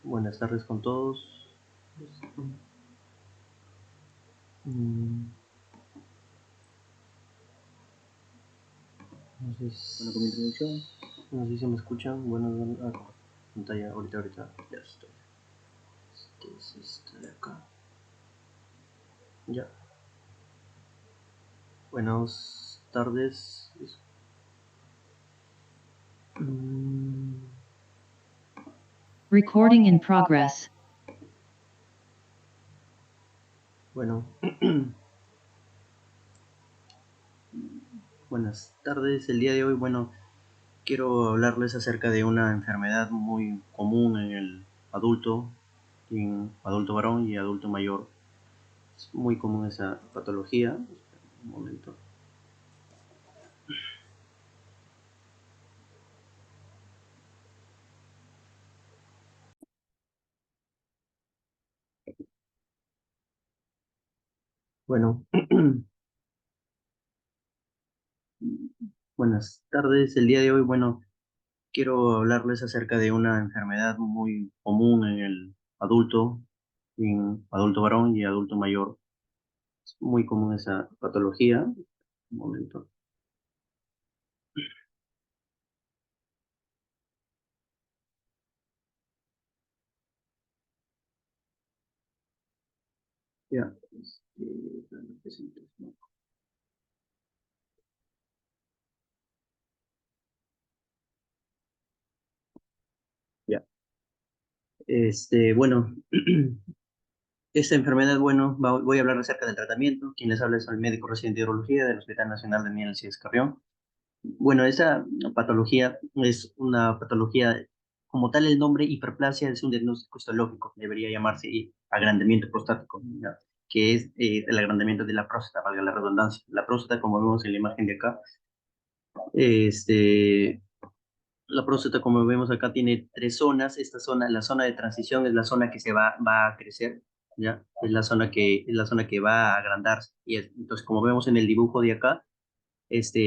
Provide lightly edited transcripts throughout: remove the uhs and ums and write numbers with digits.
Buenas tardes con todos. Mm, No sé Bueno, como introducción, no sé si me escuchan. Bueno, pantalla, ahorita, ya estoy. Este es este de acá. Ya. Buenas tardes. Mm, Recording in progress. Bueno. Buenas tardes. El día de hoy, quiero hablarles acerca de una enfermedad muy común en el adulto, en adulto varón y adulto mayor. Es muy común esa patología. Un momento. Bueno, buenas tardes. El día de hoy, quiero hablarles acerca de una enfermedad muy común en el adulto, en adulto varón y adulto mayor. Es muy común esa patología. Un momento. Ya. La presentación. Ya. Bueno, esta enfermedad, voy a hablar acerca del tratamiento. Quien les habla es el médico residente de urología del Hospital Nacional de Miguel Cíes Carrión. Bueno, esa patología es una patología, como tal el nombre hiperplasia es un diagnóstico histológico, debería llamarse agrandamiento prostático, ¿ya? Que es el agrandamiento de la próstata, valga la redundancia. La próstata, como vemos en la imagen de acá, este, la próstata, como vemos acá, tiene tres zonas. Esta zona, la zona de transición, es la zona que va a crecer, ¿ya? Es la zona que va a agrandarse. Entonces, como vemos en el dibujo de acá, esta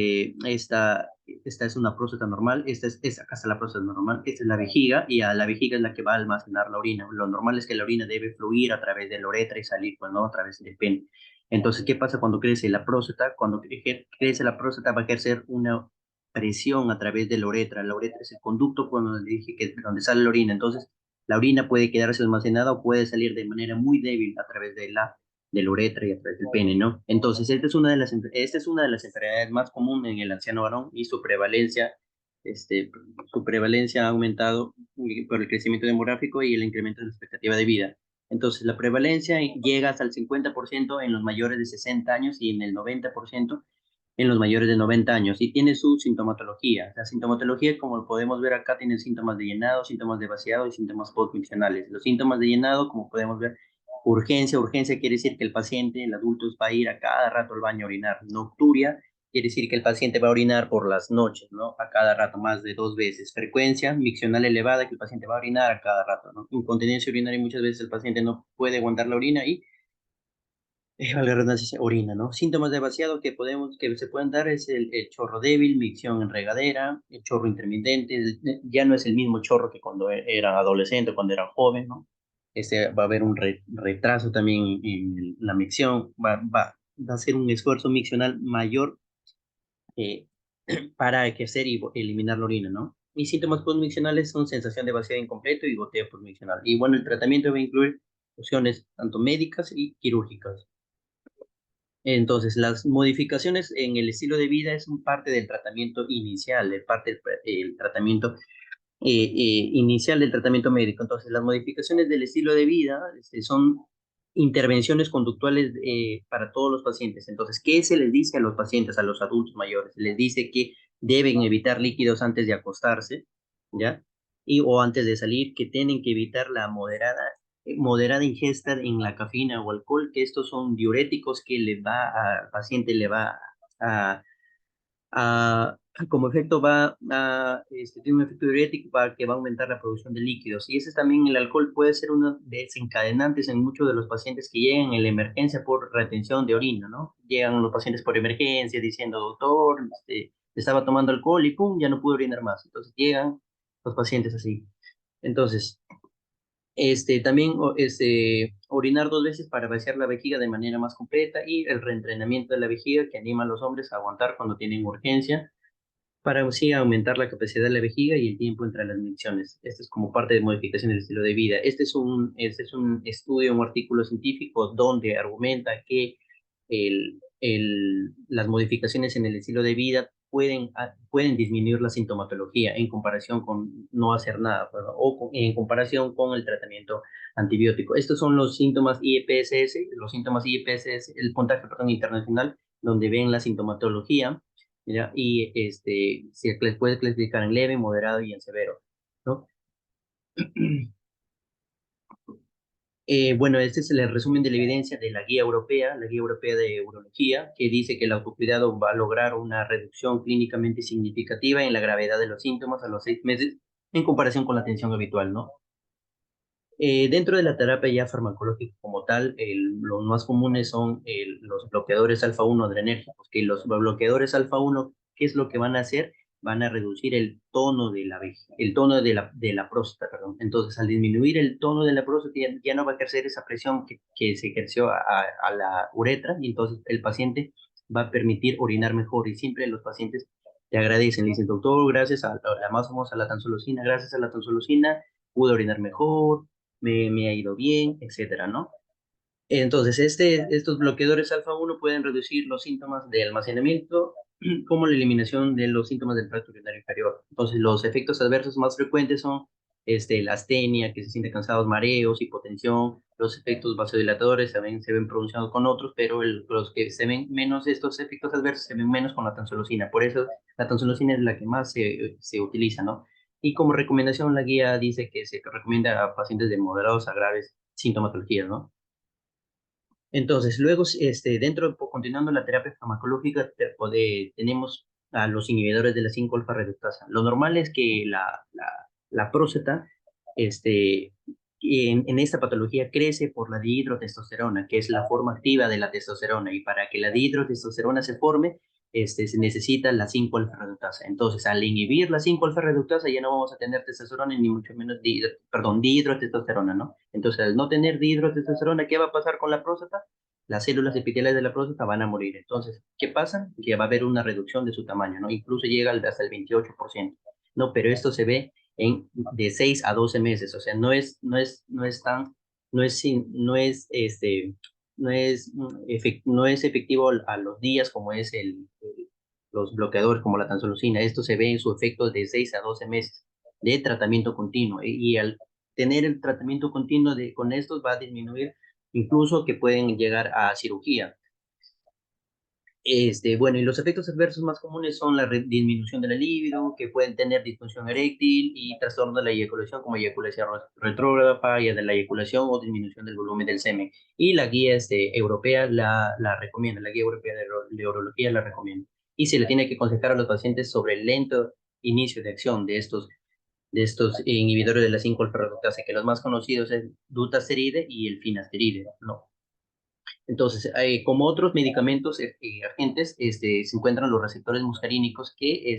es una próstata normal, acá está la próstata normal, esta es la vejiga, y a la vejiga es la que va a almacenar la orina. Lo normal es que la orina debe fluir a través de la uretra y salir, pues, ¿no? A través del pene. Entonces, ¿qué pasa cuando crece la próstata? Cuando crece la próstata va a ejercer una presión a través de la uretra. La uretra es el conducto por donde dije que donde sale la orina. Entonces, la orina puede quedarse almacenada o puede salir de manera muy débil a través de la uretra y a través del pene, ¿no? Entonces, esta es una de las enfermedades más comunes en el anciano varón y este, su prevalencia ha aumentado por el crecimiento demográfico y el incremento de la expectativa de vida. Entonces, la prevalencia llega hasta el 50% en los mayores de 60 años y en el 90% en los mayores de 90 años, y tiene su sintomatología. La sintomatología, como lo podemos ver acá, tiene síntomas de llenado, síntomas de vaciado y síntomas postmiccionales. Los síntomas de llenado, como podemos ver, urgencia quiere decir que el paciente, el adulto, va a ir a cada rato al baño a orinar. Nocturia quiere decir que el paciente va a orinar por las noches, ¿no? A cada rato, más de 2 veces. Frecuencia miccional elevada, que el paciente va a orinar a cada rato, ¿no? Incontinencia urinaria, muchas veces el paciente no puede aguantar la orina y valga la redundancia, orina, ¿no? Síntomas de vaciado que se pueden dar es el chorro débil, micción en regadera, el chorro intermitente. Ya no es el mismo chorro que cuando era adolescente o cuando era joven, ¿no? Va a haber un retraso también en la micción, va a ser un esfuerzo miccional mayor eh, para ejercer y eliminar la orina, ¿no? Y síntomas postmiccionales son sensación de vaciado incompleto y goteo postmiccional. Y bueno, el tratamiento va a incluir opciones tanto médicas y quirúrgicas. Entonces, las modificaciones en el estilo de vida es un parte del tratamiento inicial, es parte del tratamiento inicial del tratamiento médico. Entonces, las modificaciones del estilo de vida son intervenciones conductuales para todos los pacientes. Entonces, ¿qué se les dice a los pacientes, a los adultos mayores? Se les dice que deben evitar líquidos antes de acostarse, ¿ya? O antes de salir, que tienen que evitar la moderada ingesta en la cafeína o alcohol, que estos son diuréticos que al paciente le va a, a- como efecto tiene un efecto diurético para que va a aumentar la producción de líquidos. Y ese también, el alcohol puede ser uno de desencadenantes en muchos de los pacientes que llegan en la emergencia por retención de orina, ¿no? Llegan los pacientes por emergencia diciendo, doctor, estaba tomando alcohol y pum, ya no pude orinar más. Entonces llegan los pacientes así. Entonces, También orinar 2 veces para vaciar la vejiga de manera más completa y el reentrenamiento de la vejiga que anima a los hombres a aguantar cuando tienen urgencia para así aumentar la capacidad de la vejiga y el tiempo entre las misiones. Esto es como parte de modificación del estilo de vida. Este es un estudio, un artículo científico donde argumenta que las modificaciones en el estilo de vida pueden disminuir la sintomatología en comparación con no hacer nada, ¿verdad? En comparación con el tratamiento antibiótico. Estos son los síntomas IEPSS, los síntomas IEPSS, el puntaje, perdón, internacional, donde ven la sintomatología, ¿ya? Y se puede clasificar en leve, moderado y en severo, ¿no? Bueno, este es el resumen de la evidencia de la Guía Europea de Urología, que dice que el autocuidado va a lograr una reducción clínicamente significativa en la gravedad de los síntomas a los 6 meses en comparación con la atención habitual, ¿no? Dentro de la terapia ya farmacológica como tal, los más comunes son los bloqueadores alfa-1 adrenérgicos, que los bloqueadores alfa-1, ¿qué es lo que van a hacer? Van a reducir el tono el tono de la próstata, perdón. Entonces, al disminuir el tono de la próstata, ya no va a ejercer esa presión que se ejerció a la uretra, y entonces el paciente va a permitir orinar mejor. Y siempre los pacientes te agradecen, le dicen, doctor, gracias a la más famosa, la tansolosina, gracias a la tansolosina pude orinar mejor, me ha ido bien, etcétera, ¿no? Entonces, estos bloqueadores alfa-1 pueden reducir los síntomas de almacenamiento, como la eliminación de los síntomas del tracto urinario inferior. Entonces, los efectos adversos más frecuentes son la astenia, que se siente cansados, mareos, hipotensión. Los efectos vasodilatadores también se ven pronunciados con otros, pero los que se ven menos, estos efectos adversos se ven menos con la tansolosina. Por eso la tansolosina es la que más se utiliza, ¿no? Y como recomendación, la guía dice que se recomienda a pacientes de moderados a graves sintomatologías, ¿no? Entonces, luego, continuando la terapia farmacológica, tenemos a los inhibidores de la 5-alfa reductasa. Lo normal es que la próstata, este, en esta patología crece por la dihidrotestosterona, que es la forma activa de la testosterona, y para que la dihidrotestosterona se forme, se necesita la 5-alfa reductasa. Entonces, al inhibir la 5-alfa reductasa, ya no vamos a tener testosterona, ni mucho menos dihidrotestosterona, ¿no? Entonces, al no tener dihidrotestosterona, ¿qué va a pasar con la próstata? Las células epiteliales de la próstata van a morir. Entonces, ¿qué pasa? Que va a haber una reducción de su tamaño, ¿no? Incluso llega hasta el 28%, ¿no? Pero esto se ve de 6 a 12 meses, o sea, no es tan, no es, sin- no es, no es efectivo a los días como es los bloqueadores como la tansolosina. Esto se ve en su efecto de 6 a 12 meses de tratamiento continuo, y al tener el tratamiento continuo con estos va a disminuir incluso que pueden llegar a cirugía. Bueno, y los efectos adversos más comunes son la disminución de la libido, que pueden tener disfunción eréctil y trastorno de la eyaculación, como eyaculación retrógrada, falla de la eyaculación o disminución del volumen del semen. Y la guía europea la recomienda, la guía europea de urología la recomienda. Y se le tiene que aconsejar a los pacientes sobre el lento inicio de acción de estos inhibidores de la 5-alfa-reductasa, que los más conocidos es dutasteride y el finasteride, ¿no? Entonces, como otros medicamentos agentes, se encuentran los receptores muscarínicos, que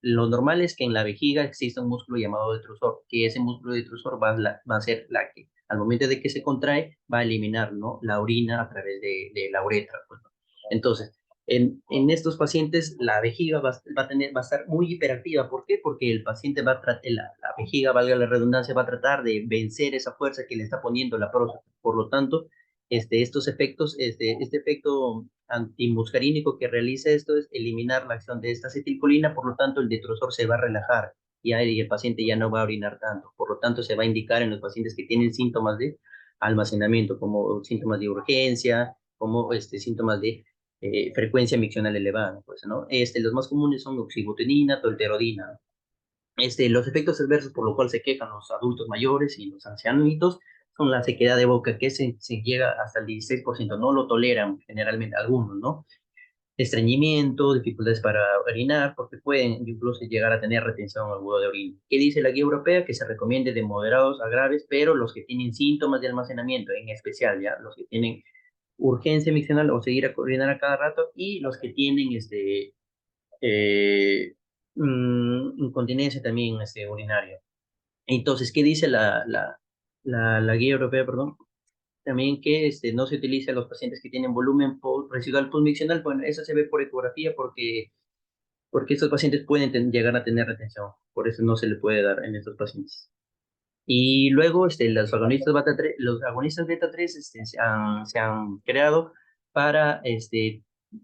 lo normal es que en la vejiga exista un músculo llamado detrusor, que ese músculo detrusor va a ser la que, al momento de que se contrae, va a eliminar, ¿no?, la orina a través de la uretra, pues, ¿no? Entonces, en estos pacientes, la vejiga va a estar muy hiperactiva. ¿Por qué? Porque el paciente la vejiga, valga la redundancia, va a tratar de vencer esa fuerza que le está poniendo la próstata. Por lo tanto, estos efectos, este efecto antimuscarínico que realiza esto es eliminar la acción de esta acetilcolina. Por lo tanto el detrusor se va a relajar y el paciente ya no va a orinar tanto. Por lo tanto, se va a indicar en los pacientes que tienen síntomas de almacenamiento, como síntomas de urgencia, como síntomas de frecuencia miccional elevada, pues, ¿no? Los más comunes son oxybutenina, tolterodina. Los efectos adversos por lo cual se quejan los adultos mayores y los ancianitos son la sequedad de boca, que se llega hasta el 16%. No lo toleran generalmente algunos, ¿no? Estreñimiento, dificultades para orinar, porque pueden incluso llegar a tener retención aguda de orina. ¿Qué dice la guía europea? Que se recomiende de moderados a graves, pero los que tienen síntomas de almacenamiento, en especial, ya, los que tienen urgencia miccional o seguir a orinar a cada rato, y los que tienen eh, incontinencia también urinaria. Entonces, ¿qué dice la guía europea, perdón, también que no se utiliza a los pacientes que tienen volumen residual postmiccional. Bueno, eso se ve por ecografía porque estos pacientes pueden llegar a tener retención, por eso no se le puede dar en estos pacientes. Y luego los agonistas beta 3 se han creado para,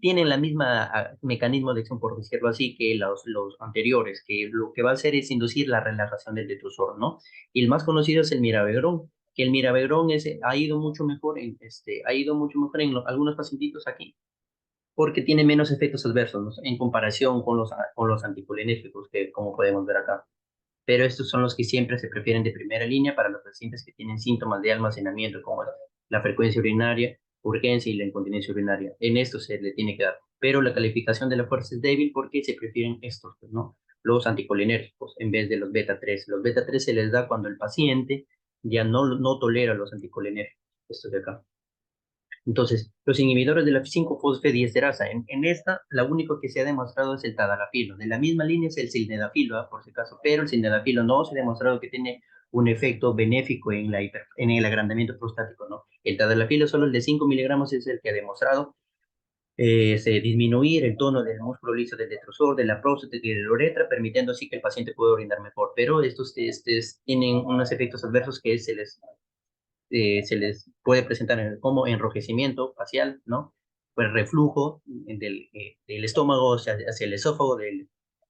tienen la misma mecanismo de acción, por decirlo así, que los anteriores, que lo que va a hacer es inducir la relajación del detrusor, ¿no? Y el más conocido es el mirabegrón, que el mirabegrón ha ido mucho mejor ha ido mucho mejor en algunos pacientitos aquí, porque tiene menos efectos adversos, ¿no? En comparación con los anticolinérgicos, que como podemos ver acá, pero estos son los que siempre se prefieren de primera línea para los pacientes que tienen síntomas de almacenamiento, como la frecuencia urinaria, urgencia y la incontinencia urinaria. En esto se le tiene que dar, pero la calificación de la fuerza es débil porque se prefieren estos, pues, ¿no? Los anticolinérgicos en vez de los beta 3. Los beta 3 se les da cuando el paciente ya no tolera los anticolinérgicos, estos de acá. Entonces, los inhibidores de la 5-fosfediesterasa, en esta, lo único que se ha demostrado es el tadalafilo. De la misma línea es el sildenafilo, por si acaso, pero el sildenafilo no se ha demostrado que tiene un efecto benéfico en el agrandamiento prostático, ¿no? El tadalafilo, solo el de 5 miligramos, es el que ha demostrado disminuir el tono del músculo liso del detrusor, de la próstata y de la uretra, permitiendo así que el paciente pueda orinar mejor. Pero estos tienen unos efectos adversos que se les puede presentar como enrojecimiento facial, ¿no? Pues reflujo del estómago hacia el esófago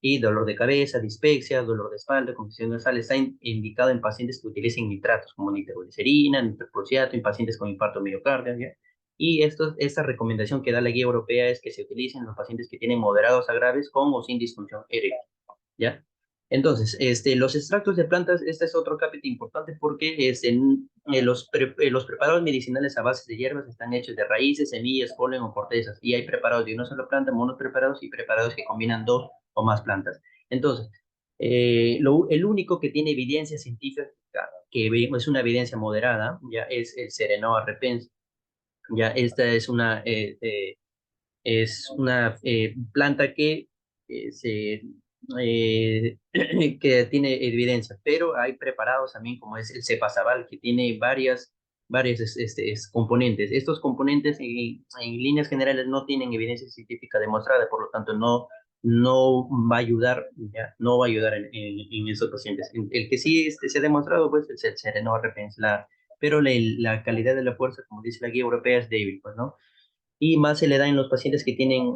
y dolor de cabeza, dispepsia, dolor de espalda, congestión nasal. Está indicado en pacientes que utilicen nitratos como nitroglicerina, nitroprusiato, en pacientes con infarto miocardio, ¿ya? Y esta recomendación que da la guía europea es que se utilicen en los pacientes que tienen moderados a graves con o sin disfunción eréctil, ¿ya? Entonces, los extractos de plantas, este es otro capítulo importante porque los preparados medicinales a base de hierbas están hechos de raíces, semillas, polen o cortezas, y hay preparados de una sola planta, monopreparados y preparados que combinan dos o más plantas. Entonces, el único que tiene evidencia científica, es una evidencia moderada, ya es el Serenoa repens. Ya esta es una planta eh, que tiene evidencia, pero hay preparados también como es el cepazabal, que tiene varias componentes. Estos componentes en líneas generales no tienen evidencia científica demostrada, por lo tanto no va a ayudar, ¿ya? No va a ayudar en esos pacientes. El que sí se ha demostrado pues es el Serenor Repens, pero la calidad de la fuerza, como dice la guía europea, es débil, pues, ¿no? Y más se le da en los pacientes que tienen,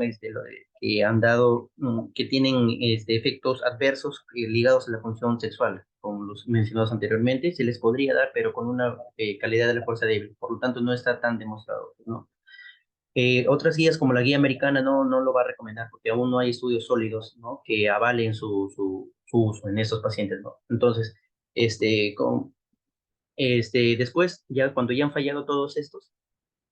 que han dado, que tienen efectos adversos ligados a la función sexual, como los mencionados anteriormente, se les podría dar, pero con una calidad de la fuerza débil, por lo tanto no está tan demostrado, ¿no? Otras guías como la guía americana no lo va a recomendar porque aún no hay estudios sólidos, ¿no? Que avalen su uso en estos pacientes, ¿no? Entonces, este, con, después, ya cuando ya han fallado todos estos,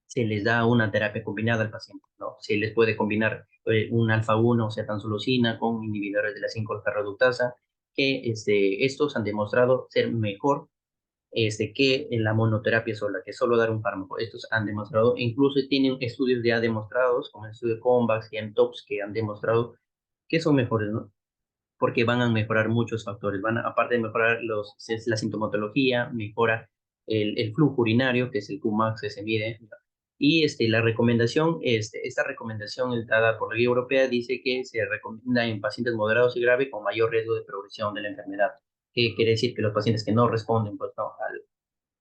se les da una terapia combinada al paciente, ¿no? Se les puede combinar un alfa-1 o cetansolosina con inhibidores de la 5-alfa-reductasa, que estos han demostrado ser mejor que en la monoterapia sola, que solo dar un fármaco. Estos han demostrado, incluso tienen estudios ya demostrados, como el estudio de COMVAX y MTOPS, que han demostrado que son mejores, ¿no? Porque van a mejorar muchos factores. Aparte de mejorar la sintomatología, mejora el flujo urinario, que es el Qmax que se mide. Y la recomendación, esta recomendación dada por la guía europea dice que se recomienda en pacientes moderados y graves con mayor riesgo de progresión de la enfermedad. ¿Qué quiere decir? Que los pacientes que no responden, pues, no,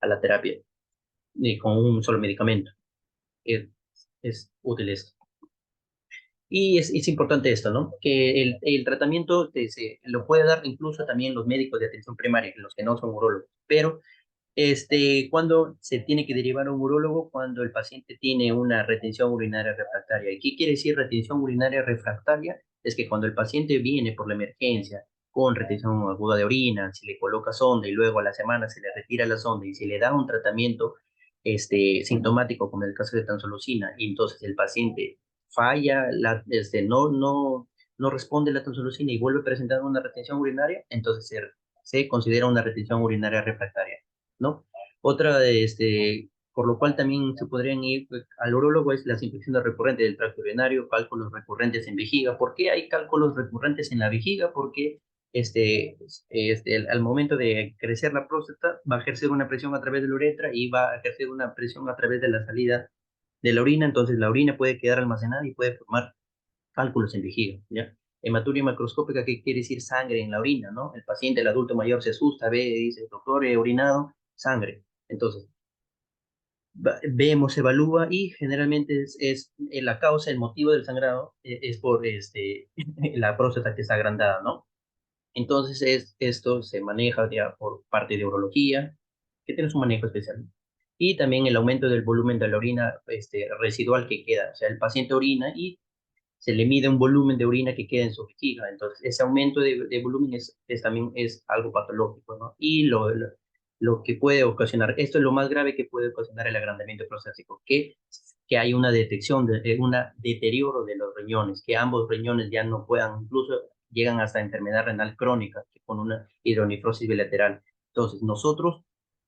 a la terapia con un solo medicamento. Es, es útil esto. Y es importante esto, ¿no? Que el tratamiento lo puede dar incluso también los médicos de atención primaria, los que no son urólogos, pero cuando se tiene que derivar a un urólogo, cuando el paciente tiene una retención urinaria refractaria. ¿Y qué quiere decir retención urinaria refractaria? Es que cuando el paciente viene por la emergencia con retención aguda de orina, se le coloca sonda y luego a la semana se le retira la sonda y se le da un tratamiento sintomático, como en el caso de tansolosina, y entonces el paciente falla, no responde la tansolosina y vuelve a presentar una retención urinaria, entonces se considera una retención urinaria refractaria, ¿no? Otra, por lo cual también se podrían ir al urólogo es las infecciones recurrentes del tracto urinario, cálculos recurrentes en vejiga. ¿Por qué hay cálculos recurrentes en la vejiga? Porque al momento de crecer la próstata, va a ejercer una presión a través de la uretra y va a ejercer una presión a través de la salida de la orina, entonces la orina puede quedar almacenada y puede formar cálculos en vejiga, ¿ya? Hematuria macroscópica, ¿qué quiere decir? Sangre en la orina, ¿no? El paciente, el adulto mayor, se asusta, ve, dice, doctor, he orinado, sangre. Entonces, vemos, evalúa y generalmente la causa, el motivo del sangrado es por la próstata que está agrandada, ¿no? Entonces, esto se maneja ya por parte de urología, que tiene su manejo especial. Y también el aumento del volumen de la orina residual que queda. O sea, el paciente orina y se le mide un volumen de orina que queda en su vejiga. Entonces, ese aumento de volumen también es algo patológico, ¿no? Y lo que puede ocasionar, esto es lo más grave que puede ocasionar el agrandamiento prostático, que hay una detección, un deterioro de los riñones, que ambos riñones ya no puedan, incluso llegan hasta enfermedad renal crónica, que con una hidronefrosis bilateral. Entonces, nosotros,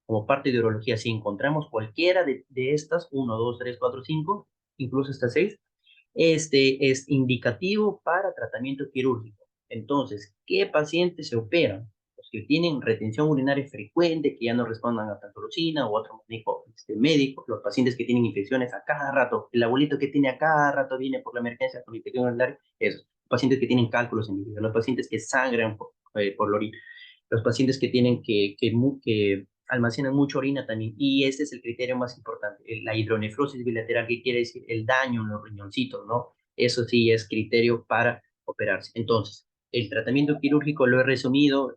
como parte de urología, si encontramos cualquiera de estas, uno, dos, tres, cuatro, cinco, incluso hasta seis, es indicativo para tratamiento quirúrgico. Entonces, ¿qué pacientes se operan? Los que tienen retención urinaria frecuente, que ya no respondan a tacrolitina o otro manejo médico, los pacientes que tienen infecciones a cada rato, el abuelito que tiene a cada rato viene por la emergencia con infección urinaria, esos, los pacientes que tienen cálculos en vejiga, los pacientes que sangran por la orina, los pacientes que tienen que almacenan mucha orina también, y ese es el criterio más importante, la hidronefrosis bilateral, que quiere decir el daño en los riñoncitos, ¿no? Eso sí es criterio para operarse. Entonces, el tratamiento quirúrgico lo he resumido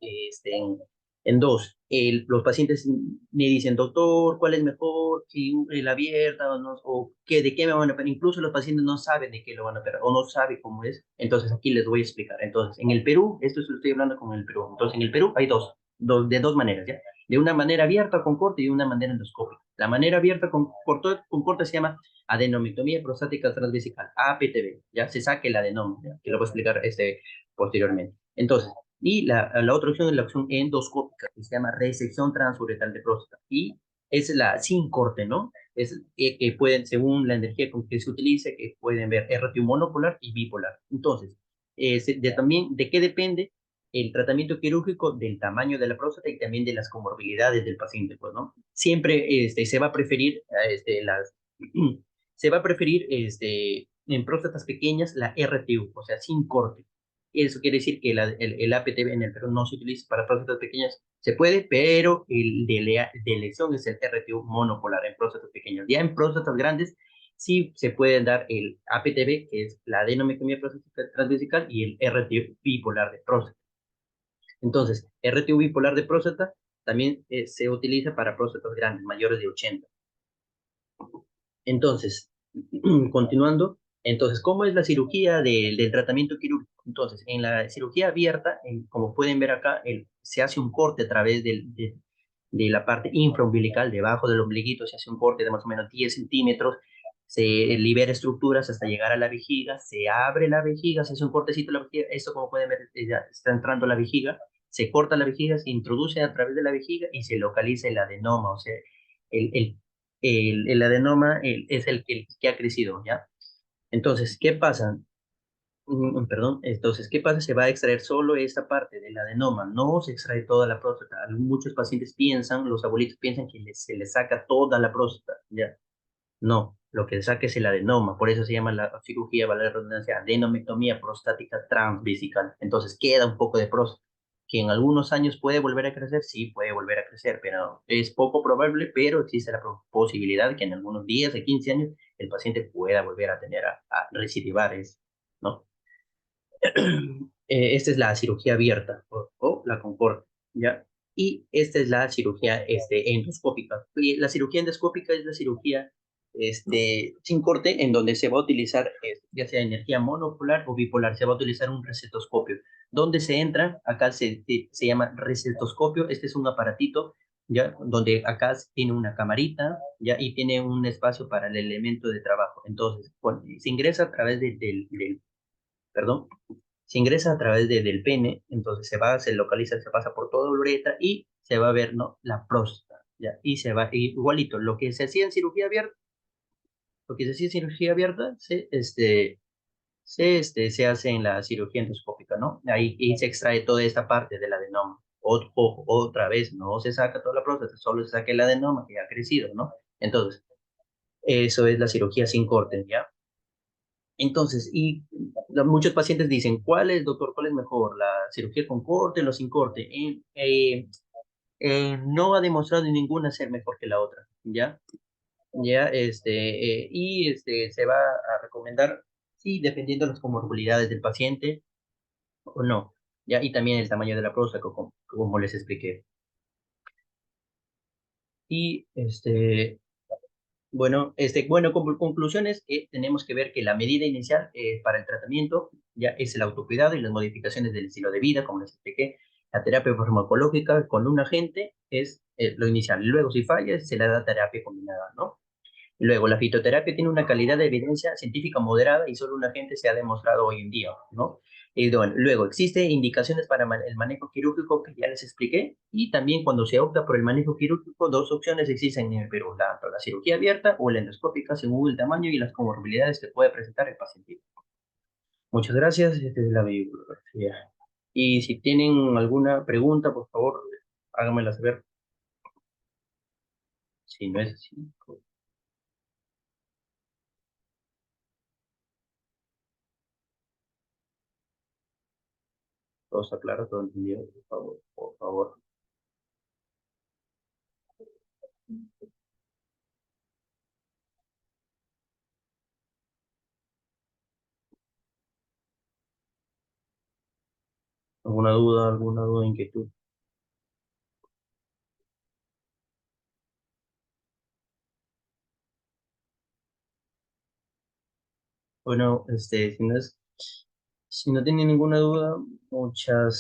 en dos. Los pacientes me dicen, doctor, ¿cuál es mejor? Si la abierta o, no, o qué, de qué me van a operar. Incluso los pacientes no saben de qué lo van a operar o no saben cómo es. Entonces, aquí les voy a explicar. Entonces, en el Perú, esto se lo estoy hablando con el Perú. Entonces, en el Perú hay de dos maneras, ¿ya? De una manera abierta con corte y de una manera endoscópica. La manera abierta con corte se llama adenomectomía prostática transvesical, APTB, ya se saque el adenoma, ¿ya? Que lo voy a explicar posteriormente. Entonces, y la otra opción es la opción endoscópica, que se llama resección transuretal de próstata, y es la sin corte, ¿no? Es que pueden, según la energía con que se utilice, que pueden ver RTU monopolar y bipolar. Entonces, también, ¿de qué depende el tratamiento quirúrgico? Del tamaño de la próstata y también de las comorbilidades del paciente, pues, ¿no? Siempre se va a preferir se va a preferir en próstatas pequeñas la RTU, o sea, sin corte. Eso quiere decir que el APTB en el Perú no se utiliza para próstatas pequeñas. Se puede, pero el de elección es el RTU monopolar en próstatas pequeñas. Ya en próstatas grandes sí se puede dar el APTB, que es la adenomectomía prostática transvesical, y el RTU bipolar de próstata. Entonces, RTU bipolar de próstata también se utiliza para próstatas grandes, mayores de 80. Entonces, continuando, entonces, ¿cómo es la cirugía del tratamiento quirúrgico? Entonces, en la cirugía abierta, como pueden ver acá, se hace un corte a través de la parte infraumbilical, debajo del ombliguito, se hace un corte de más o menos 10 centímetros, se libera estructuras hasta llegar a la vejiga, se abre la vejiga, se hace un cortecito de la vejiga, esto como pueden ver, ya está entrando la vejiga, se corta la vejiga, se introduce a través de la vejiga y se localiza el adenoma, o sea, el, el el adenoma es el que ha crecido, ¿ya? Entonces, ¿qué pasa? Perdón, entonces, ¿qué pasa? Se va a extraer solo esta parte del adenoma, no se extrae toda la próstata. Muchos pacientes piensan, los abuelitos piensan que se les saca toda la próstata, ¿ya? No, lo que se saca es el adenoma, por eso se llama la cirugía, vale la redundancia, adenomectomía prostática transvesical. Entonces, queda un poco de próstata que en algunos años puede volver a crecer, sí, puede volver a crecer, pero es poco probable, pero existe la posibilidad de que en algunos 10 o 15 años el paciente pueda volver a tener a recidivar eso, ¿no? Esta es la cirugía abierta o la Concorde, ¿ya? Y esta es la cirugía endoscópica. Y la cirugía endoscópica es la cirugía sin corte, en donde se va a utilizar ya sea energía monopolar o bipolar, se va a utilizar un recetoscopio. ¿Dónde se entra? Acá se llama recetoscopio. Este es un aparatito, ¿ya? Donde acá tiene una camarita, ¿ya? Y tiene un espacio para el elemento de trabajo. Entonces, bueno, se ingresa a través perdón, se ingresa a través del pene, entonces se localiza, se pasa por toda la uretra y se va a ver, ¿no? La próstata, ¿ya? Y se va, igualito, lo que se hacía en cirugía abierta, lo que se hacía en cirugía abierta, se hace en la cirugía endoscópica, ¿no? Ahí y se extrae toda esta parte del adenoma. Otra vez, no se saca toda la próstata, solo se saca el adenoma que ha crecido, ¿no? Entonces, eso es la cirugía sin corte, ¿ya? Entonces, muchos pacientes dicen, ¿cuál es, doctor, cuál es mejor, la cirugía con corte o sin corte? No ha demostrado ninguna ser mejor que la otra, ¿ya? Ya, se va a recomendar, sí, dependiendo de las comorbilidades del paciente o no, ya, y también el tamaño de la próstata, como les expliqué. Y, bueno, como conclusiones, tenemos que ver que la medida inicial para el tratamiento ya es el autocuidado y las modificaciones del estilo de vida, como les expliqué. La terapia farmacológica con un agente es lo inicial. Luego, si falla, se le da terapia combinada, ¿no? Luego, la fitoterapia tiene una calidad de evidencia científica moderada y solo un agente se ha demostrado hoy en día, ¿no? Y bueno, luego, existen indicaciones para el manejo quirúrgico que ya les expliqué, y también cuando se opta por el manejo quirúrgico, dos opciones existen en el Perú, la cirugía abierta o la endoscópica, según el tamaño y las comorbilidades que puede presentar el paciente. Muchas gracias, esta es la bibliografía. Y si tienen alguna pregunta, por favor, háganmela saber. Si no es así, pues, todo está claro, todo entendido, por favor, por favor. Alguna duda, inquietud? Bueno, si no tiene ninguna duda, muchas